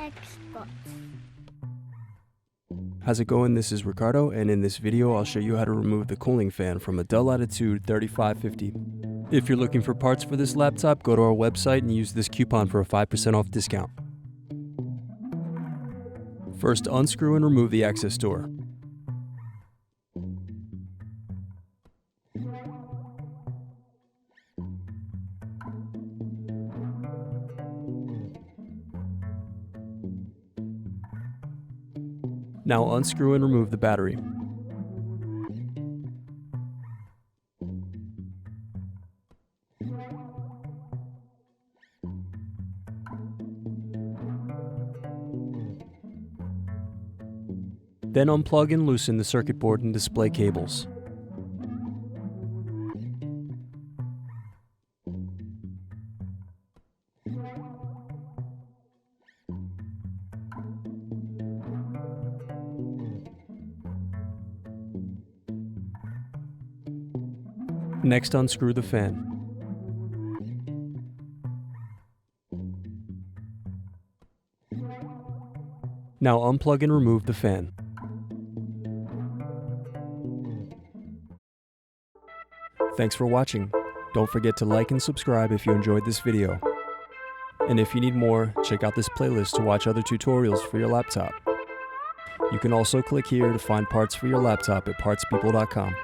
Xbox. How's it going? This is Ricardo, and in this video I'll show you how to remove the cooling fan from a Dell Latitude 3550. If you're looking for parts for this laptop, go to our website and use this coupon for a 5% off discount. First, unscrew and remove the access door. Now unscrew and remove the battery. Then unplug and loosen the circuit board and display cables. Next, unscrew the fan. Now unplug and remove the fan. Thanks for watching. Don't forget to like and subscribe if you enjoyed this video. And if you need more, check out this playlist to watch other tutorials for your laptop. You can also click here to find parts for your laptop at partspeople.com.